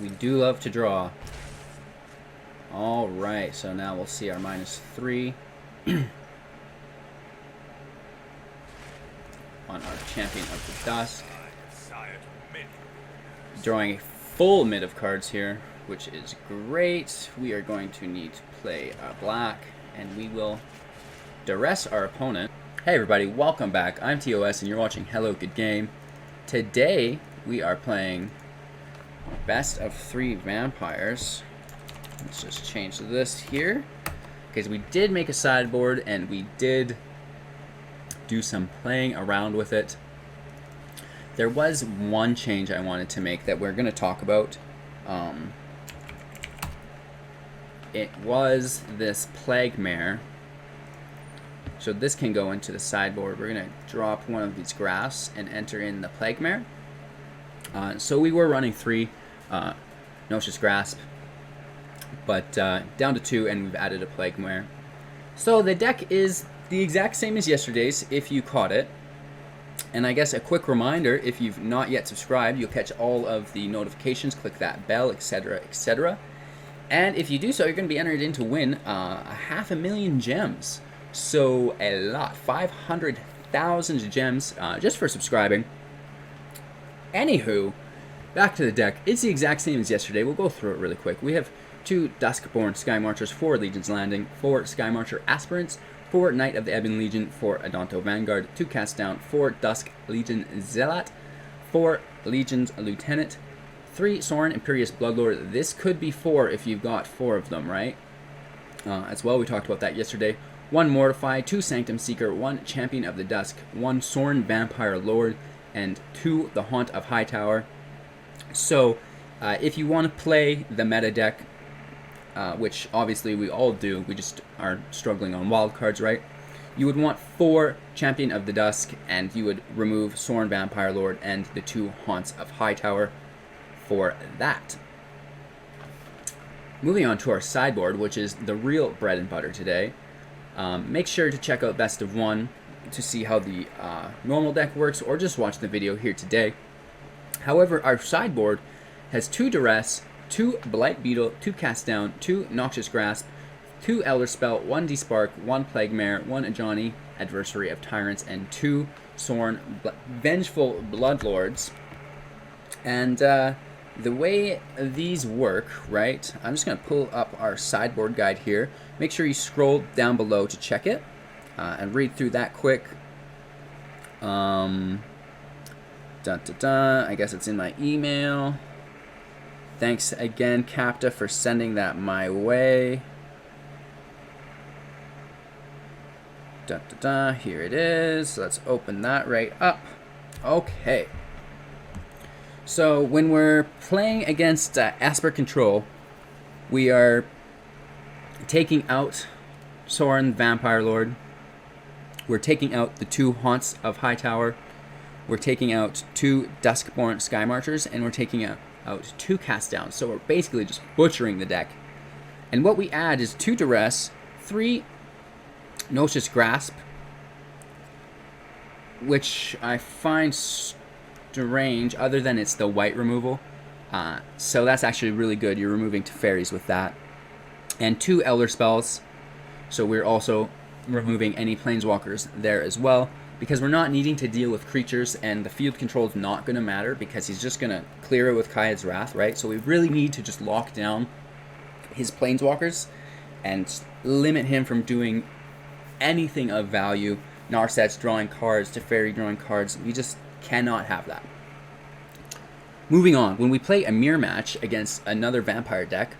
We do love to draw. Alright, so now we'll see our -3 on our Champion of the Dusk. Drawing a full mid of cards here, which is great. We are going to need to play black, and we will Duress our opponent. Hey everybody, welcome back. I'm TOS, and you're watching Hello Good Game. Today, we are playing Best of 3 Vampires. Let's just change this here, because we did make a sideboard, and we did do some playing around with it. There was one change I wanted to make that we're going to talk about. It was this Plaugemare. So this can go into the sideboard. We're going to drop one of these Grasps and enter in the Plaugemare. So we were running 3 Noxious Grasp, but down to 2, and we've added a Plaugemare. So the deck is the exact same as yesterday's, if you caught it. And I guess a quick reminder, if you've not yet subscribed, you'll catch all of the notifications, click that bell, etc., etc. And if you do so, you're going to be entered in to win 500,000 gems. So a lot, 500,000 gems just for subscribing. Anywho, back to the deck. It's the exact same as yesterday. We'll go through it really quick. We have 2 Duskborne Skymarchers, 4 Legion's Landing, 4 Skymarcher Aspirants, 4 Knight of the Ebon Legion, 4 Adonto Vanguard, 2 Cast Down, 4 Dusk Legion Zealot, 4 Legion's Lieutenant, 3 Sorin Imperial Bloodlord. This could be 4 if you've got 4 of them, right? As well, we talked about that yesterday. 1 Mortify, 2 Sanctum Seeker, 1 Champion of the Dusk, 1 Sorin Vampire Lord, and 2 the Haunt of Hightower. So, if you want to play the meta deck, which obviously we all do, we just are struggling on wild cards, right? You would want 4 Champion of the Dusk, and you would remove Sorin Vampire Lord and the 2 Haunts of Hightower for that. Moving on to our sideboard, which is the real bread and butter today. Make sure to check out Best of 1 to see how the normal deck works, or just watch the video here today. However, our sideboard has 2 Duress, 2 Blightbeetle, 2 Cast Down, 2 Noxious Grasp, 2 Elderspell, 1 Despark, 1 Plaugemare, 1 Ajani, Adversary of Tyrants, and 2 Sorin Vengeful Bloodlords. And the way these work, right, I'm just going to pull up our sideboard guide here. Make sure you scroll down below to check it and read through that quick. I guess it's in my email. Thanks again, Capta, for sending that my way. Here it is. Let's open that right up. Okay. So when we're playing against Esper Control, we are taking out Sorin Vampire Lord. We're taking out the 2 Haunts of Hightower. We're taking out 2 Duskborne Skymarchers, and we're taking out 2 Cast Downs. So we're basically just butchering the deck. And what we add is 2 Duress, 3 Noxious Grasp, which I find strange, other than it's the white removal. So that's actually really good. You're removing Teferis with that. And 2 Elderspells. So we're also removing any Planeswalkers there as well, because we're not needing to deal with creatures, and the field control is not going to matter because he's just going to clear it with Kayad's Wrath, right? So we really need to just lock down his Planeswalkers and limit him from doing anything of value. Narset's drawing cards, Teferi drawing cards. We just cannot have that. Moving on, when we play a mirror match against another vampire deck,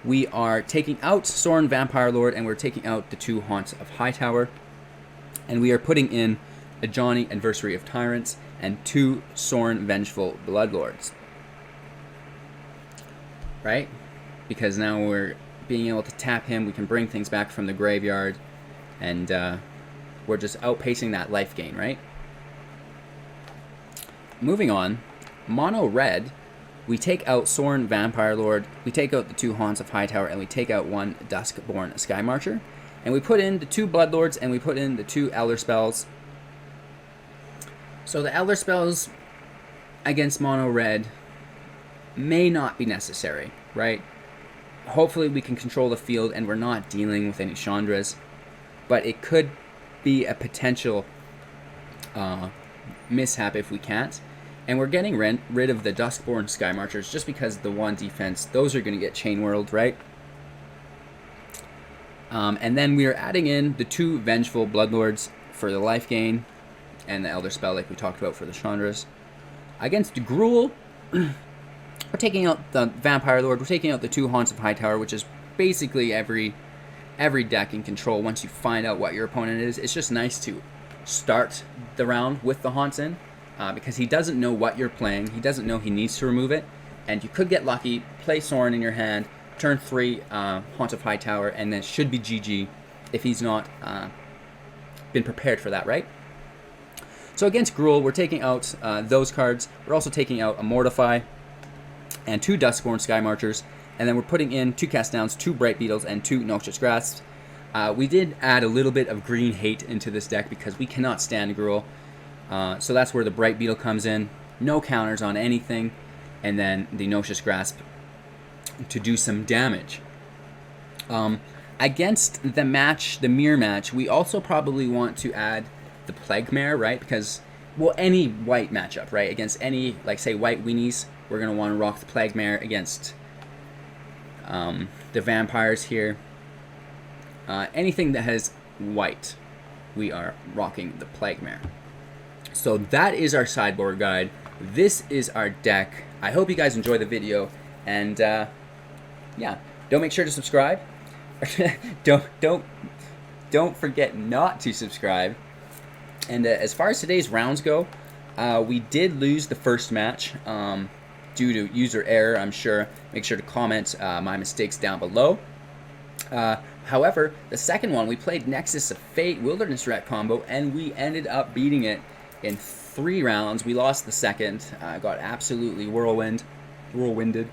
we are taking out Sorin Vampire Lord, and we're taking out the 2 Haunts of Hightower. And we are putting in Ajani, Adversary of Tyrants, and 2 Sorin Vengeful Bloodlords. Right? Because now we're being able to tap him, we can bring things back from the graveyard, and we're just outpacing that life gain, right? Moving on, mono red, we take out Sorin Vampire Lord, we take out the 2 Haunts of Hightower, and we take out 1 Duskborne Skymarcher. And we put in the 2 Bloodlords, and we put in the 2 Elderspells. So the Elderspells against mono red may not be necessary, right? Hopefully we can control the field and we're not dealing with any Chandras, but it could be a potential mishap if we can't. And we're getting rid of the Duskborne Skymarchers just because the 1 defense, those are going to get chain whirled, right? And then we are adding in the 2 Vengeful Bloodlords for the life gain and the Elderspell like we talked about for the Chandras. Against Gruul, we're taking out the Vampire Lord, we're taking out the 2 Haunts of Hightower, which is basically every deck in Control once you find out what your opponent is. It's just nice to start the round with the Haunts in, because he doesn't know what you're playing, he doesn't know he needs to remove it, and you could get lucky, play Sorin in your hand, turn 3 Haunt of Hightower, and then it should be GG if he's not been prepared for that, right? So against Gruul, we're taking out those cards. We're also taking out a Mortify and 2 Duskborne Skymarchers, and then we're putting in 2 Cast Downs, 2 Blightbeetles, and 2 Noxious Grasps. We did add a little bit of green hate into this deck because we cannot stand Gruul. So that's where the Blightbeetle comes in. No counters on anything, and then the Noxious Grasp to do some damage. Against the mirror match, we also probably want to add the Plaugemare, right? Because, well, any white matchup, right? Against any, like, say, white weenies, we're going to want to rock the Plaugemare. Against the vampires here, anything that has white, we are rocking the Plaugemare. So that is our sideboard guide. This is our deck. I hope you guys enjoy the video, and yeah, don't make sure to subscribe. don't forget not to subscribe. And as far as today's rounds go, we did lose the first match due to user error, I'm sure. Make sure to comment my mistakes down below. However, the second one, we played Nexus of Fate Wilderness Rat combo, and we ended up beating it in 3 rounds. We lost the second, got absolutely whirlwinded.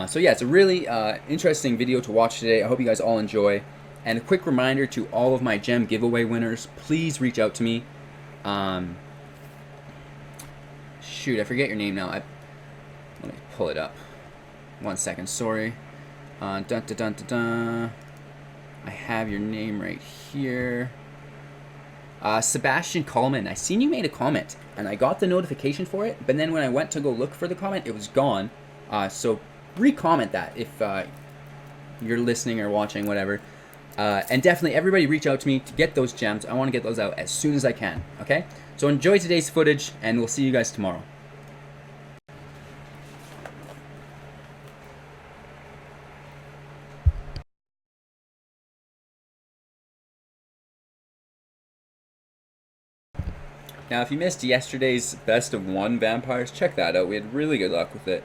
So yeah, it's a really interesting video to watch today. I hope you guys all enjoy. And a quick reminder to all of my gem giveaway winners, please reach out to me. Shoot, I forget your name now. Let me pull it up. 1 second, sorry. I have your name right here. Sebastian Coleman, I seen you made a comment, and I got the notification for it, but then when I went to go look for the comment, it was gone. So re-comment that if you're listening or watching, whatever. And definitely everybody reach out to me to get those gems. I want to get those out as soon as I can, okay? So enjoy today's footage, and we'll see you guys tomorrow. Now, if you missed yesterday's Best of 1 Vampires, check that out. We had really good luck with it.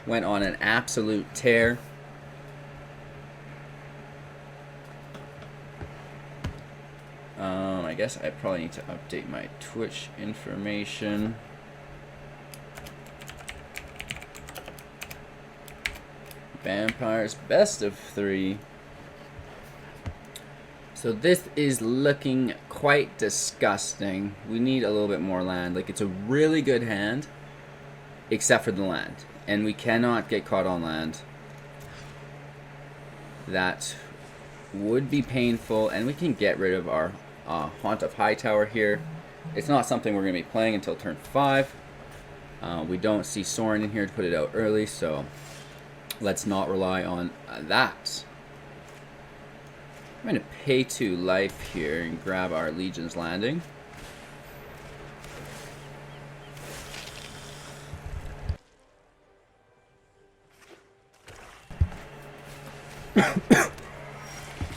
Went on an absolute tear. I guess I probably need to update my Twitch information. Vampires Best of 3. So this is looking quite disgusting. We need a little bit more land. Like, it's a really good hand, except for the land. And we cannot get caught on land. That would be painful, and we can get rid of our Haunt of Hightower here. It's not something we're going to be playing until turn 5. We don't see Sorin in here to put it out early, so let's not rely on that. I'm going to pay 2 life here and grab our Legion's Landing.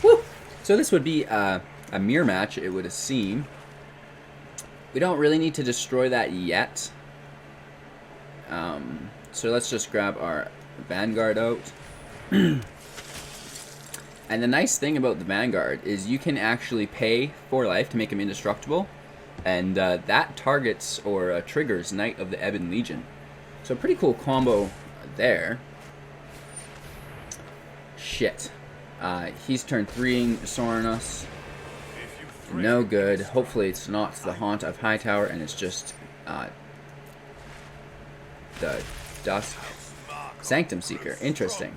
Woo! So this would be a mirror match, it would seem. We don't really need to destroy that yet. So let's just grab our Vanguard out. And the nice thing about the Vanguard is you can actually pay 4 life to make him indestructible. And that targets or triggers Knight of the Ebon Legion. So pretty cool combo there. Shit. He's turn 3ing Sorin us. No good. Hopefully it's not the Haunt of Hightower and it's just the Dusk. Sanctum Seeker. Interesting.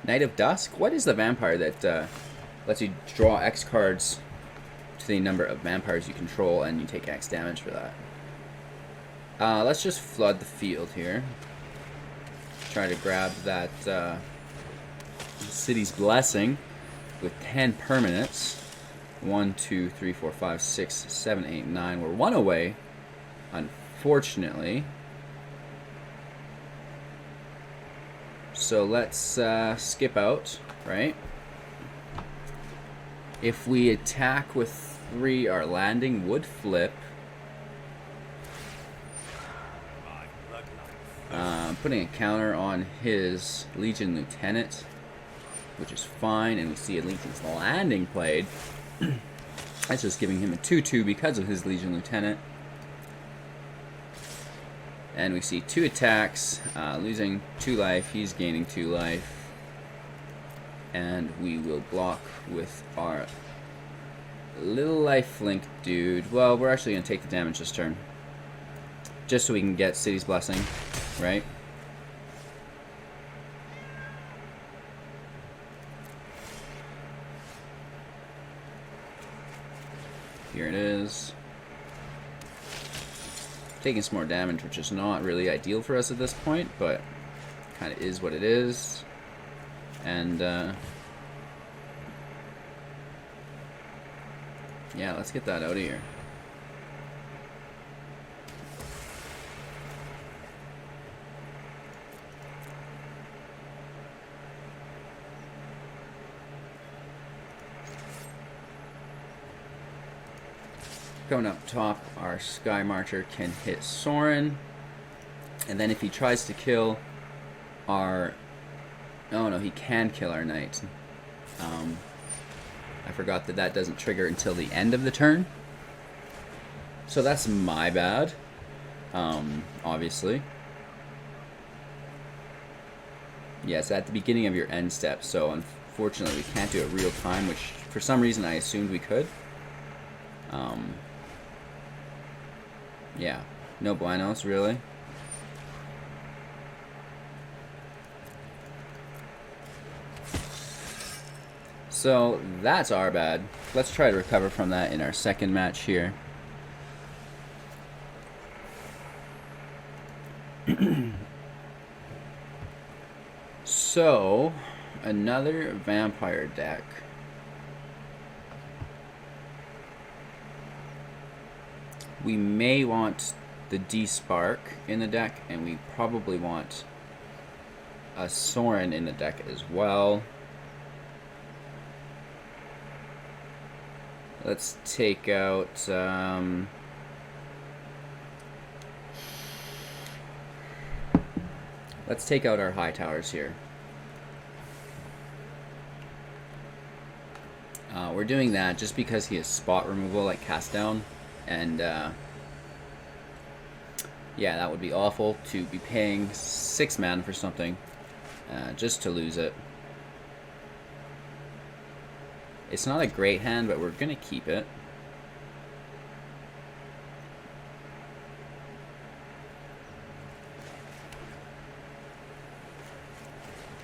Knight of Dusk? What is the vampire that lets you draw X cards to the number of vampires you control and you take X damage for that? Let's just flood the field here. Try to grab that City's Blessing with 10 permanents. 1, 2, 3, 4, 5, 6, 7, 8, 9. We're one away, unfortunately. So let's skip out, right? If we attack with 3, our landing would flip. Putting a counter on his Legion Lieutenant, which is fine, and we see a Legion's Landing played. That's just giving him a 2/2 because of his Legion Lieutenant. And we see 2 attacks, losing 2 life, he's gaining 2 life. And we will block with our little lifelink dude. Well, we're actually going to take the damage this turn. Just so we can get City's Blessing, right? Here it is. Taking some more damage, which is not really ideal for us at this point, but kind of is what it is. And yeah, let's get that out of here. Going up top, our Skymarcher can hit Sorin. And then if he tries to kill our... Oh no, he can kill our Knight. I forgot that that doesn't trigger until the end of the turn. So that's my bad, obviously. Yes, at the beginning of your end step, so unfortunately we can't do it real time, which for some reason I assumed we could. Yeah, no buenos, really. So that's our bad. Let's try to recover from that in our second match here. So, another vampire deck. We may want the D-Spark in the deck, and we probably want a Sorin in the deck as well. Let's take out... let's take out our Hightowers here. We're doing that just because he has spot removal like Cast Down. And yeah, that would be awful to be paying 6 mana for something just to lose it. It's not a great hand, but we're going to keep it.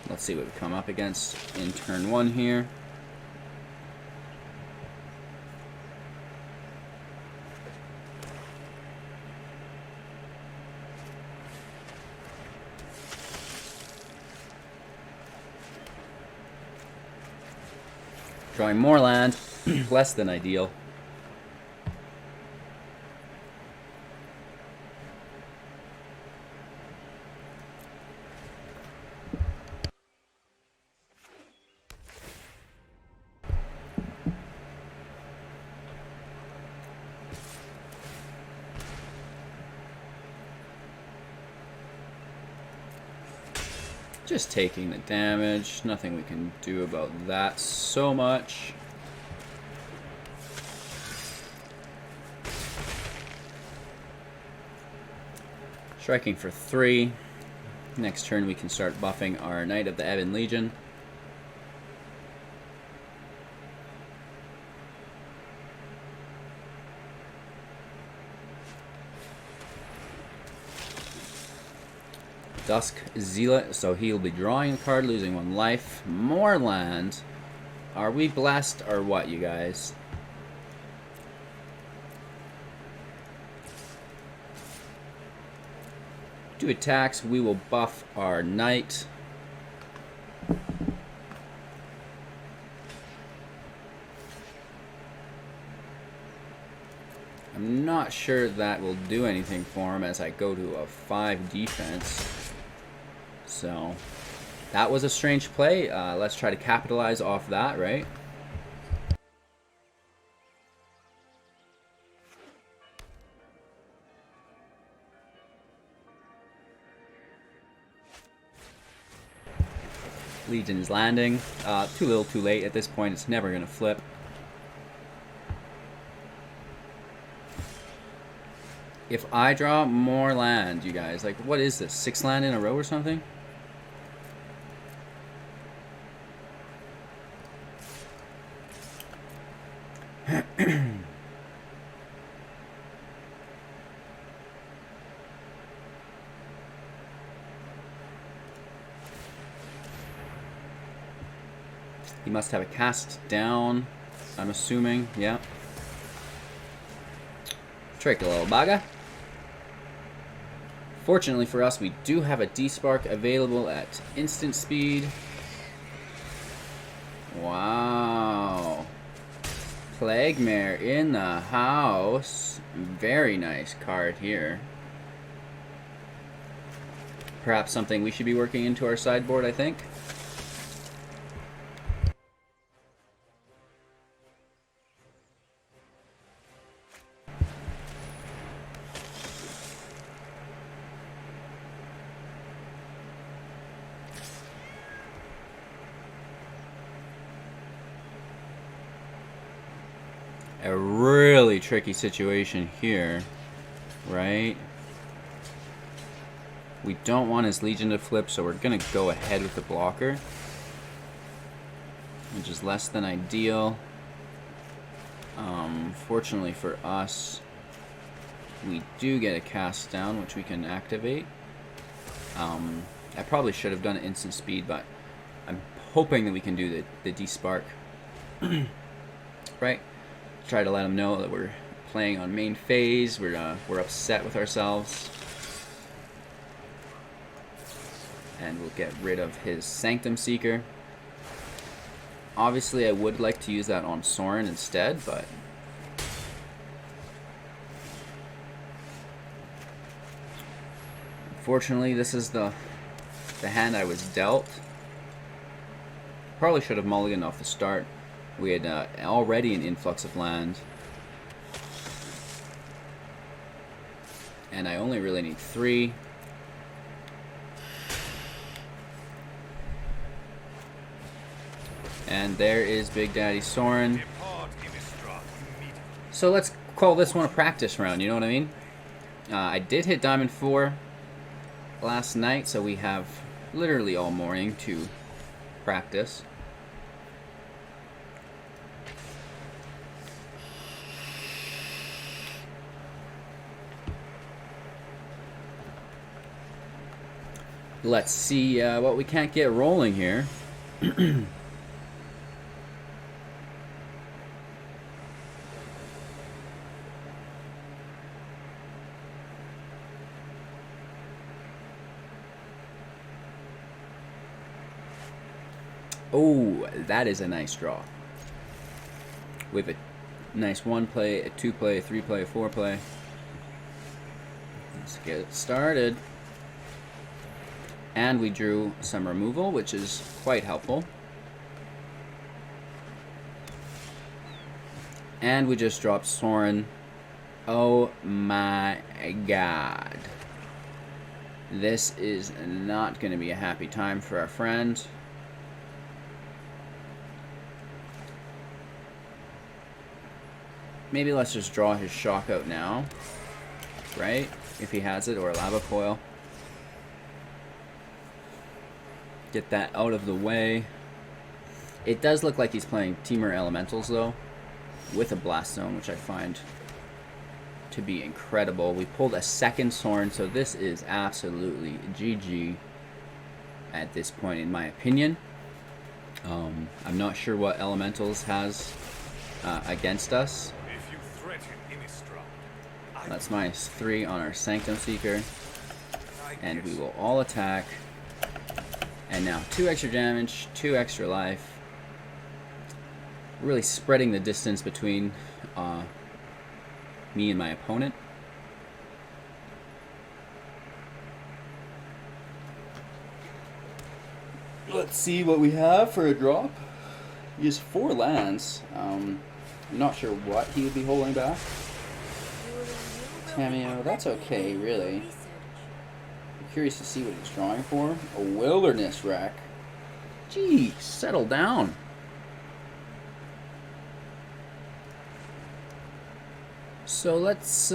Let's see what we come up against in turn 1 here. Drawing more land, less than ideal. Just taking the damage, nothing we can do about that so much. Striking for 3. Next turn we can start buffing our Knight of the Ebon Legion. Dusk Zealot, so he'll be drawing a card, losing 1 life. More land. Are we blessed or what, you guys? Do attacks, we will buff our knight. I'm not sure that will do anything for him as I go to a 5 defense. So, that was a strange play. Let's try to capitalize off that, right? Legion's landing. Too little, too late. At this point, it's never going to flip. If I draw more land, you guys, like, what is this? 6 land in a row or something? He must have a cast down, I'm assuming, yeah. Trick a little bugger. Fortunately for us, we do have a D-Spark available at instant speed. Wow. Plaugemare in the house. Very nice card here. Perhaps something we should be working into our sideboard, I think. A really tricky situation here, right? We don't want his Legion to flip, so we're gonna go ahead with the blocker, which is less than ideal. Fortunately for us, we do get a cast down, which we can activate. I probably should have done instant speed, but I'm hoping that we can do the D-Spark. Right? Try to let him know that we're playing on main phase. We're upset with ourselves, and we'll get rid of his Sanctum Seeker. Obviously, I would like to use that on Sorin instead, but unfortunately, this is the hand I was dealt. Probably should have mulliganed off the start. We had already an influx of land, and I only really need 3. And there is Big Daddy Sorin. So let's call this one a practice round, you know what I mean? I did hit Diamond 4 last night, so we have literally all morning to practice. Let's see what we can't get rolling here. Oh, that is a nice draw. With a nice 1 play, a 2 play, a 3 play, a 4 play. Let's get it started. And we drew some removal, which is quite helpful. And we just dropped Sorin. Oh my god. This is not going to be a happy time for our friend. Maybe let's just draw his shock out now, right? If he has it, or a lava coil. Get that out of the way. It does look like he's playing Temur Elementals though, with a Blast Zone, which I find to be incredible. We pulled a second Sorin, so this is absolutely GG at this point, in my opinion. I'm not sure what Elementals has against us. That's -3 on our Sanctum Seeker. And we will all attack. And now 2 extra damage, 2 extra life. Really spreading the distance between me and my opponent. Let's see what we have for a drop. He has 4 lands. I'm not sure what he would be holding back. Cameo, that's okay, really. I'm curious to see what he's drawing for. A Wilderness Wreck. Gee, settle down. So let's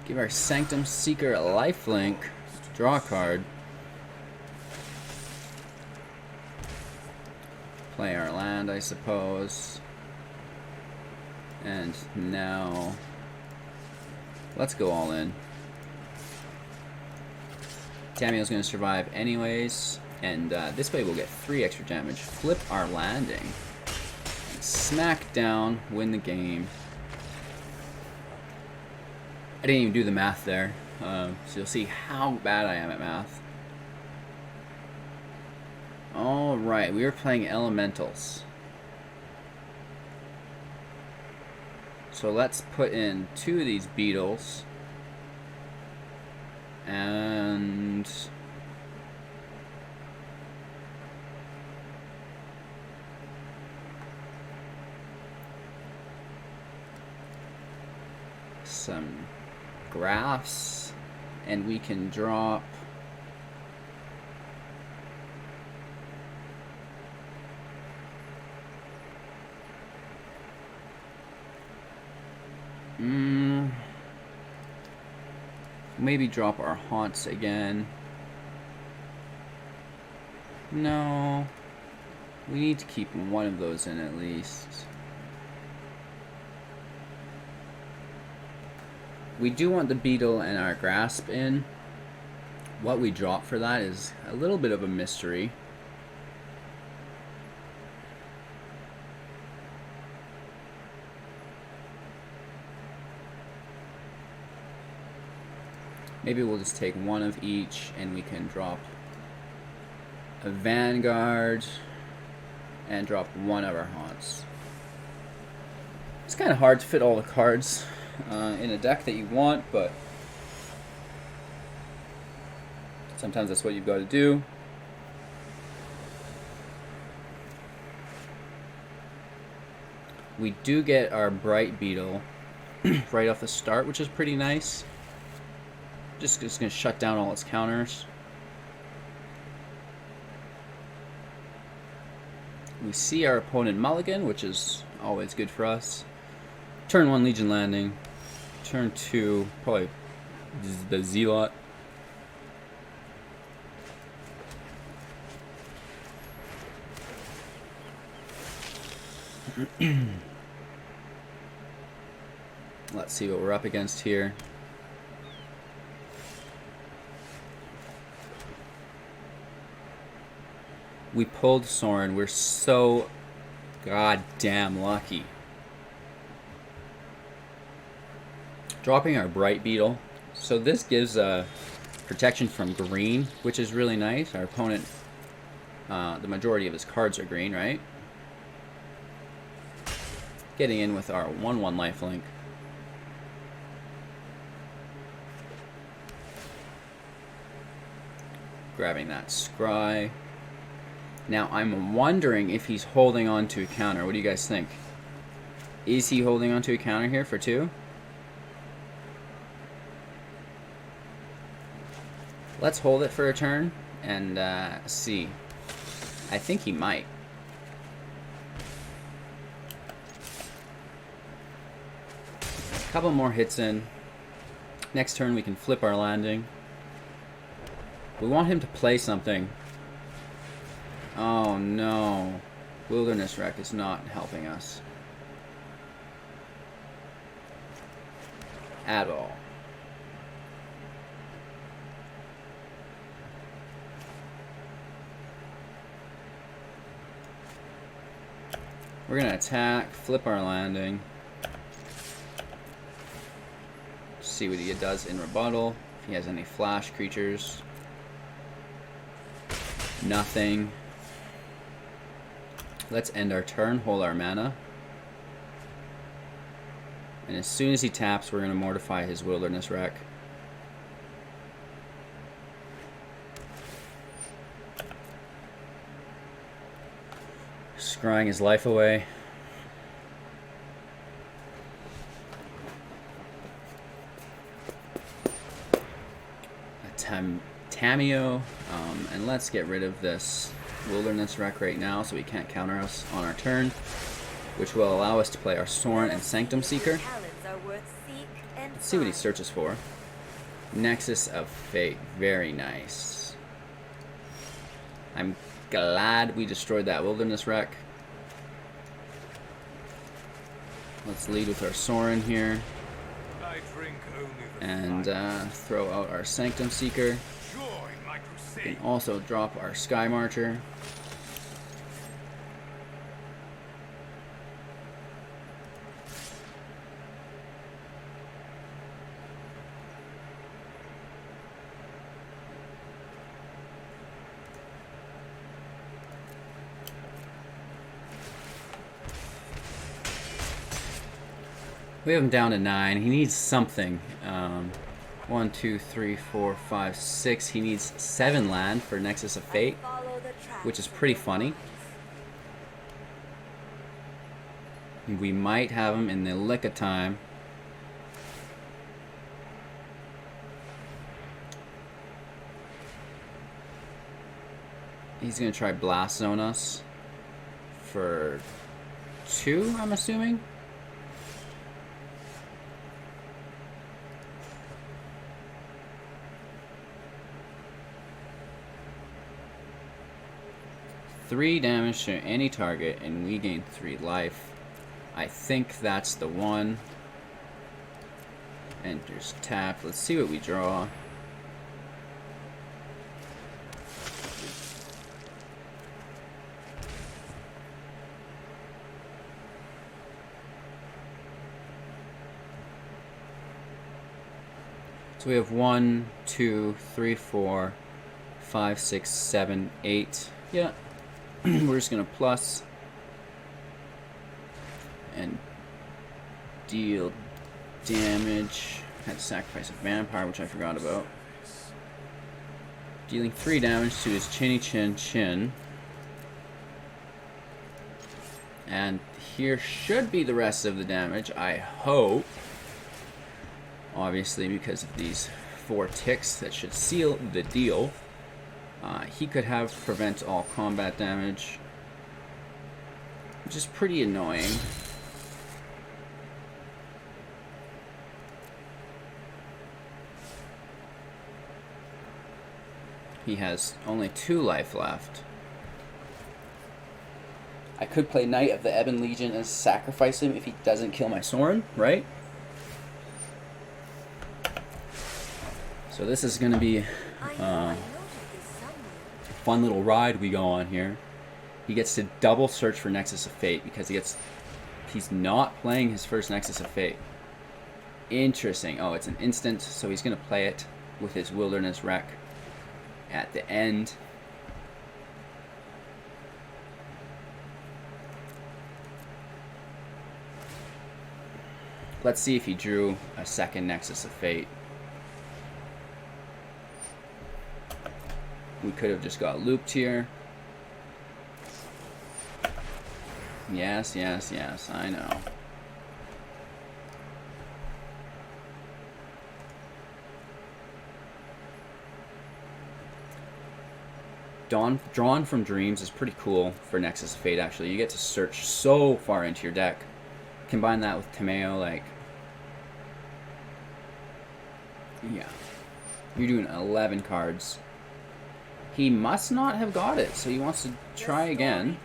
give our Sanctum Seeker a lifelink. Draw a card. Play our land, I suppose. And now let's go all in. Tamiyo's going to survive anyways, and this way we'll get 3 extra damage. Flip our landing. And smack down, win the game. I didn't even do the math there, so you'll see how bad I am at math. Alright, we are playing Elementals. So let's put in 2 of these beetles. And some graphs, and we can drop maybe drop our haunts again. No, we need to keep one of those in at least. We do want the beetle and our grasp in. What we drop for that is a little bit of a mystery. Maybe we'll just take one of each and we can drop a Vanguard and drop one of our haunts. It's kind of hard to fit all the cards in a deck that you want, but sometimes that's what you've got to do. We do get our Blightbeetle right off the start, which is pretty nice. Just going to shut down all its counters. We see our opponent mulligan, which is always good for us. Turn 1 Legion Landing. Turn 2 probably the Zealot. Let's see what we're up against here. We pulled Sorin. We're so goddamn lucky. Dropping our Blightbeetle. So this gives protection from green, which is really nice. Our opponent, the majority of his cards are green, right? Getting in with our 1/1 lifelink. Grabbing that Scry. Now, I'm wondering if he's holding on to a counter. What do you guys think? Is he holding on to a counter here for 2? Let's hold it for a turn and see. I think he might. A couple more hits in. Next turn we can flip our landing. We want him to play something. Oh no. Wilderness Wreck is not helping us. at all. We're going to attack, flip our landing, see what he does in rebuttal, if he has any flash creatures. Nothing. Let's end our turn, hold our mana. And as soon as he taps, we're going to mortify his Wilderness Wreck. Scrying his life away. Tameo, and let's get rid of this Wilderness Wreck right now so he can't counter us on our turn, which will allow us to play our Sorin and Sanctum Seeker. Let's see what he searches for. Nexus of Fate, very nice. I'm glad we destroyed that Wilderness Wreck. Let's lead with our Sorin here. And throw out our Sanctum Seeker. We can also drop our Skymarcher. We have him down to 9. He needs something. 1, 2, 3, 4, 5, 6. He needs 7 land for Nexus of Fate, which is pretty funny. We might have him in the lick of time. He's going to try Blast Zone us for 2, I'm assuming. Three damage to any target, and we gain 3 life. I think that's the one. Enters tap. Let's see what we draw. So we have 1, 2, 3, 4, 5, 6, 7, 8. Yeah. We're just going to plus and deal damage. Had to sacrifice a vampire, which I forgot about. Dealing 3 damage to his chinny chin chin. And here should be the rest of the damage, I hope. Obviously, because of these 4 ticks that should seal the deal. He could have prevent all combat damage, which is pretty annoying. He has only 2 life left. I could play Knight of the Ebon Legion and sacrifice him if he doesn't kill my Sorin, right? So this is going to be a fun little ride we go on here. He gets to double search for Nexus of Fate because he's not playing his first Nexus of Fate. Interesting. Oh, it's an instant, so he's going to play it with his Wilderness Wreck at the end. Let's see if he drew a second Nexus of Fate. We could have just got looped here. Yes, yes, yes, I know. Drawn from Dreams is pretty cool for Nexus of Fate, actually. You get to search so far into your deck. Combine that with Tameo, like... yeah. You're doing 11 cards. He must not have got it, so he wants to try again.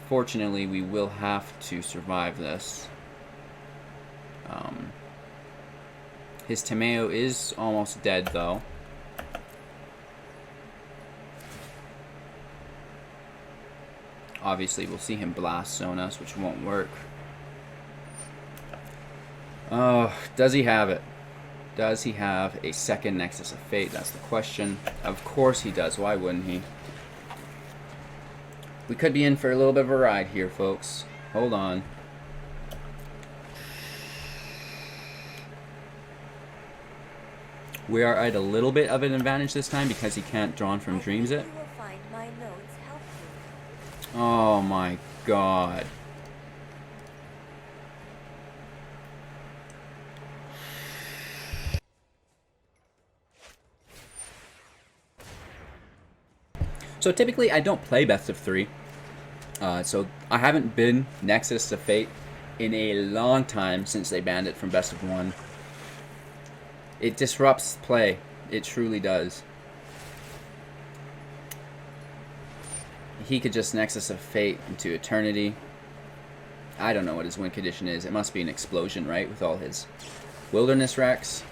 Unfortunately, we will have to survive this. His Timeo is almost dead, though. Obviously, we'll see him blast zone us, which won't work. Oh, does he have it? Does he have a second Nexus of Fate? That's the question. Of course he does. Why wouldn't he? We could be in for a little bit of a ride here, folks. Hold on. We are at a little bit of an advantage this time because he can't Drawn from Dreams it. Oh my god. So typically I don't play best of 3. So I haven't been Nexus of Fate in a long time since they banned it from best of 1. It disrupts play. It truly does. He could just Nexus of Fate into Eternity. I don't know what his win condition is. It must be an explosion, right? With all his Wilderness Rex.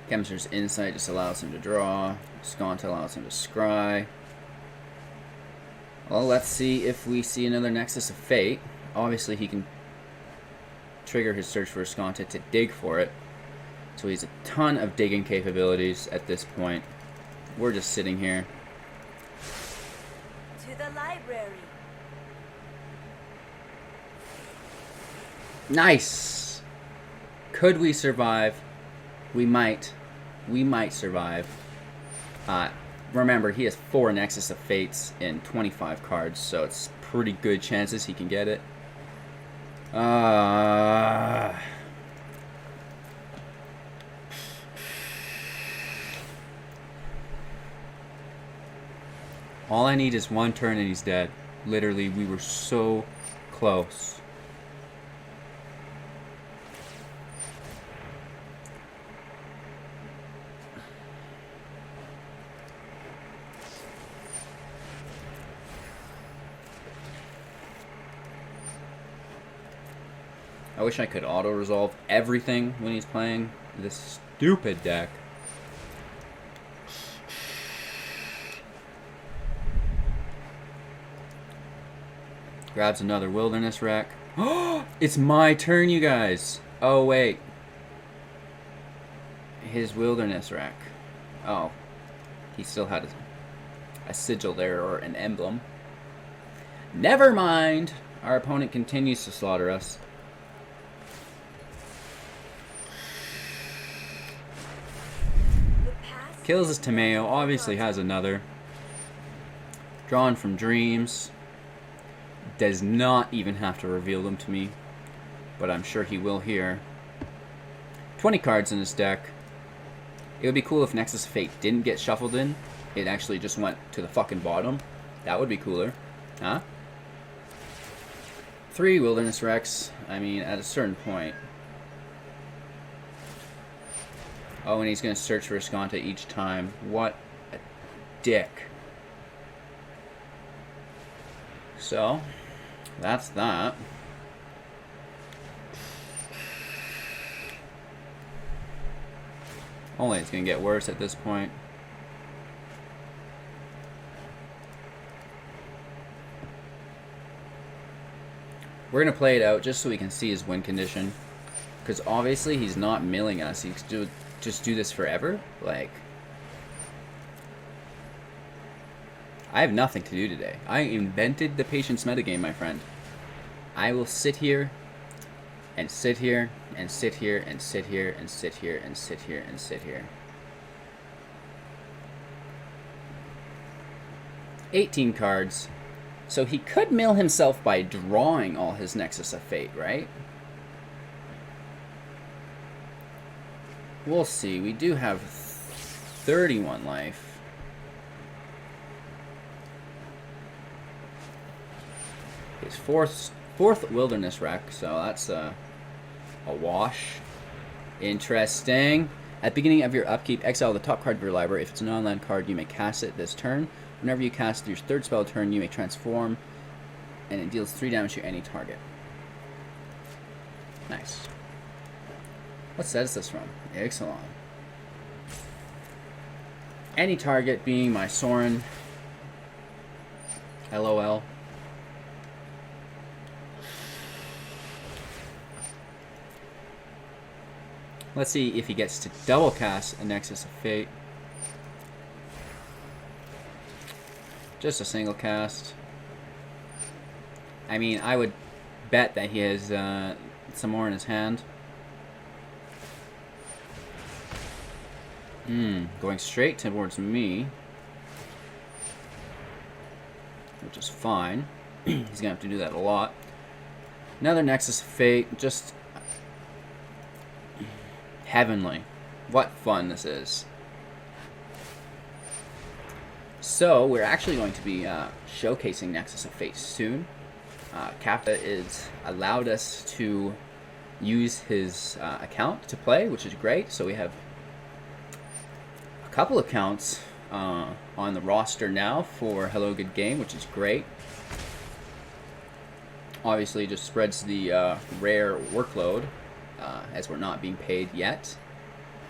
Chemist's Insight just allows him to draw. Skant allows him to scry. Well, let's see if we see another Nexus of Fate. Obviously, he can trigger his search for Skanta to dig for it. So he's a ton of digging capabilities at this point. We're just sitting here. To the library. Nice! Could we survive? We might. We might survive. Remember, he has 4 Nexus of Fates in 25 cards, so it's pretty good chances he can get it. All I need is one turn and he's dead. Literally, we were so close. I wish I could auto-resolve everything when he's playing this stupid deck. Grabs another Wilderness Wreck. Oh, it's my turn, you guys. Oh, wait. His Wilderness Wreck. Oh. He still had a sigil there, or an emblem. Never mind. Our opponent continues to slaughter us. Kills his Timeo, obviously has another. Drawn from Dreams. Does not even have to reveal them to me, but I'm sure he will here. 20 cards in his deck. It would be cool if Nexus of Fate didn't get shuffled in. It actually just went to the fucking bottom. That would be cooler. Huh? 3 Wilderness Rex. I mean, at a certain point. Oh, and he's going to search for Skanta each time. What a dick. So, that's that. Only it's going to get worse at this point. We're going to play it out just so we can see his win condition. Because obviously he's not milling us. He's just do this forever. Like, I have nothing to do today. I invented the patience metagame, my friend. I will sit here and sit here and sit here and sit here and sit here and sit here and sit here. 18 cards. So he could mill himself by drawing all his Nexus of Fate, right? We'll see. We do have 31 life. His fourth Wilderness Wreck, so that's a wash. Interesting. At the beginning of your upkeep, exile the top card of your library. If it's a non-land card, you may cast it this turn. Whenever you cast your third spell turn, you may transform, and it deals 3 damage to any target. Nice. What set is this from? Ixalan. Any target being my Sorin. LOL. Let's see if he gets to double cast a Nexus of Fate. Just a single cast. I mean, I would bet that he has some more in his hand. Going straight towards me. Which is fine. He's going to have to do that a lot. Another Nexus of Fate. Just heavenly. What fun this is. So, we're actually going to be showcasing Nexus of Fate soon. Kappa is allowed us to use his account to play, which is great. So we have a couple accounts on the roster now for Hello Good Game, which is great. Obviously, it just spreads the rare workload, as we're not being paid yet.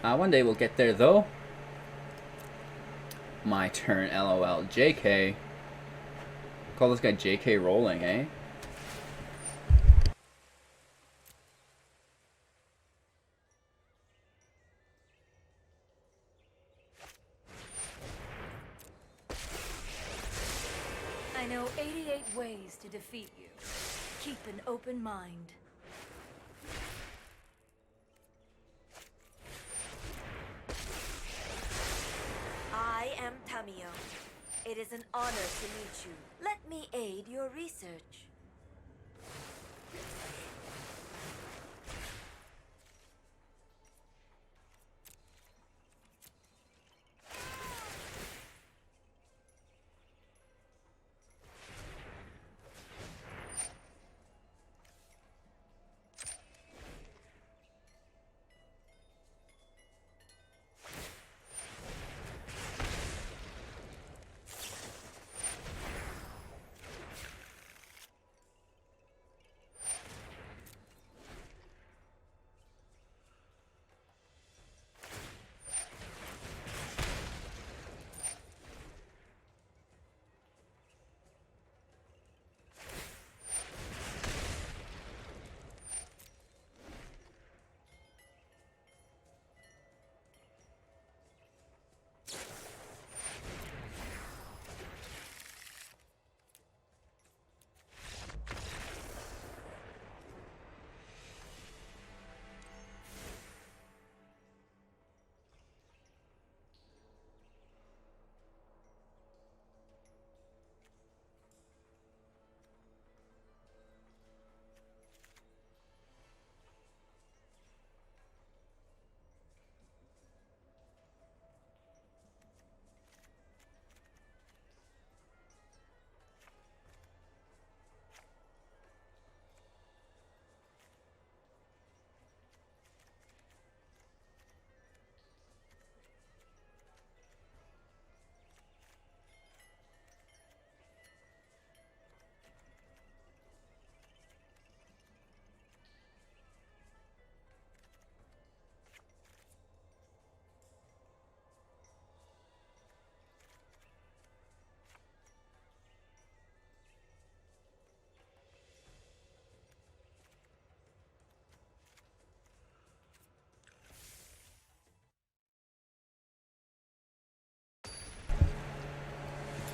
One day we'll get there, though. My turn, LOL. JK. Call this guy JK Rolling, eh? I know 88 ways to defeat you. Keep an open mind. I am Tamio. It is an honor to meet you. Let me aid your research.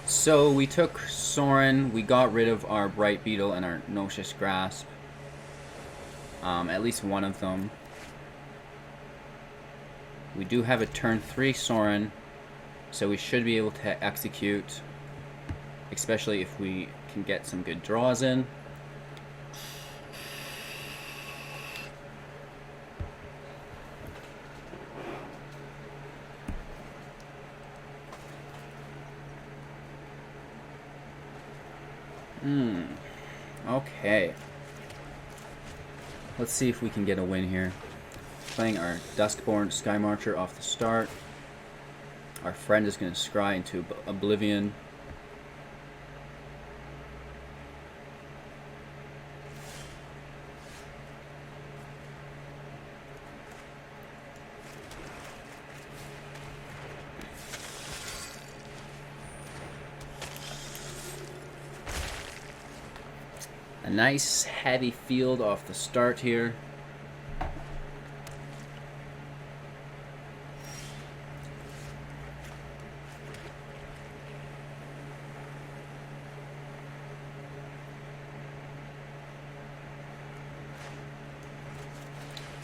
So we took Sorin, we got rid of our Blightbeetle and our Noxious Grasp. At least one of them. We do have a turn 3 Sorin, so we should be able to execute, especially if we can get some good draws in. Okay. Let's see if we can get a win here. Playing our Duskborne Skymarcher off the start. Our friend is going to scry into Oblivion. A nice heavy field off the start here.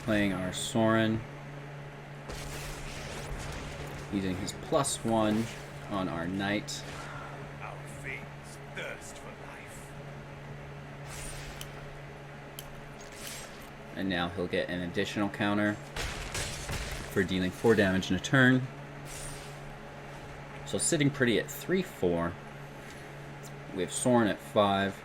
Playing our Sorin. Using his +1 on our knight. Our fangs thirst for life. And now he'll get an additional counter for dealing 4 damage in a turn. So sitting pretty at 3-4. We have Sorin at 5.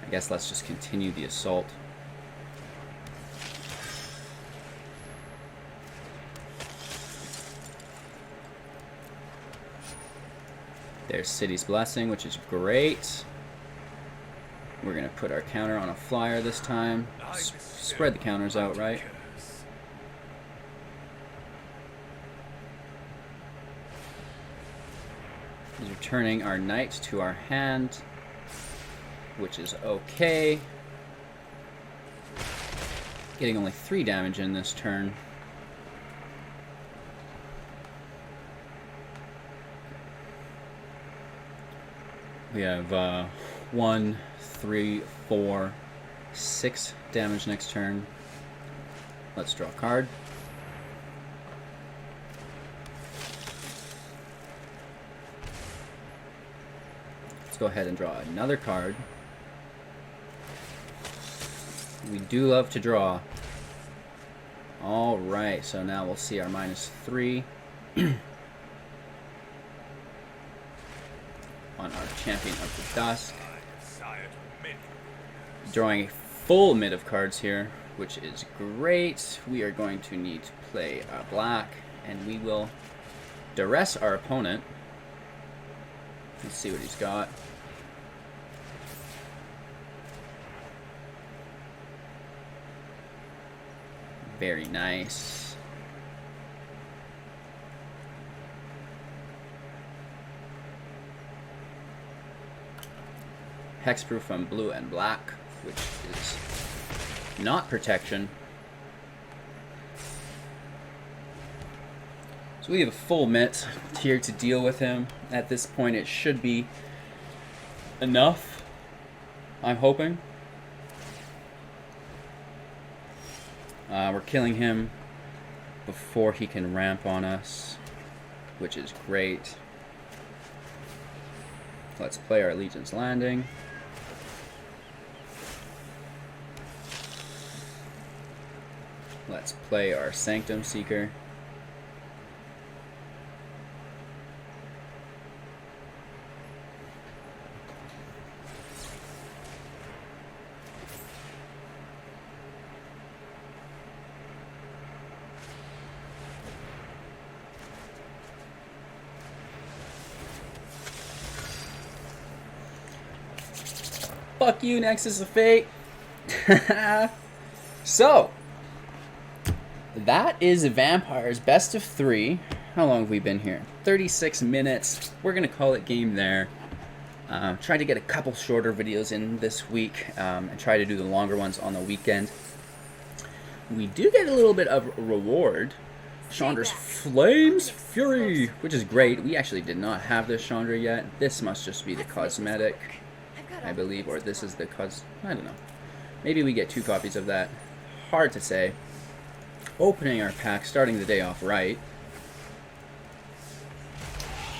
I guess let's just continue the assault. There's City's Blessing, which is great. We're going to put our counter on a flyer this time. Spread the counters out, right? He's returning our knight to our hand, which is okay. Getting only 3 damage in this turn. We have 1, 3, 4, 6 damage next turn. Let's draw a card. Let's go ahead and draw another card. We do love to draw. Alright, so now we'll see our -3 on our Champion of the Dusk. Drawing a full mid of cards here, which is great. We are going to need to play black, and we will Duress our opponent. Let's see what he's got. Very nice. Hexproof on blue and black, which is not protection. So we have a full mitt here to deal with him. At this point, it should be enough, I'm hoping. We're killing him before he can ramp on us, which is great. Let's play our Legion's Landing. Let's play our Sanctum Seeker. Fuck you, Nexus of Fate. So, that is Vampires Best of 3. How long have we been here? 36 minutes. We're going to call it game there. Try to get a couple shorter videos in this week and try to do the longer ones on the weekend. We do get a little bit of reward. Chandra's Flames Fury, which is great. We actually did not have this Chandra yet. This must just be the cosmetic, I believe, or this is the I don't know. Maybe we get 2 copies of that. Hard to say. Opening our pack, starting the day off right.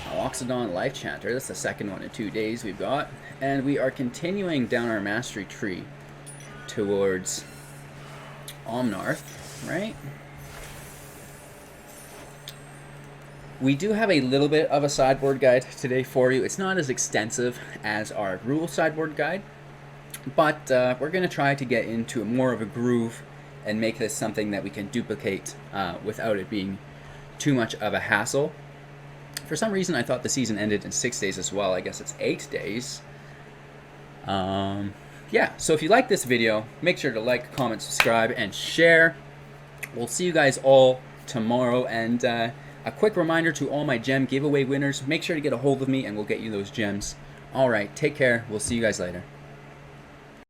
Oxidon Life Chanter, that's the second one in 2 days we've got. And we are continuing down our mastery tree towards Omnarth, right? We do have a little bit of a sideboard guide today for you. It's not as extensive as our Gruul sideboard guide, but we're going to try to get into more of a groove and make this something that we can duplicate without it being too much of a hassle. For some reason, I thought the season ended in 6 days as well. I guess it's 8 days. Yeah, so if you like this video, make sure to like, comment, subscribe, and share. We'll see you guys all tomorrow. And a quick reminder to all my gem giveaway winners, make sure to get a hold of me and we'll get you those gems. All right, take care. We'll see you guys later.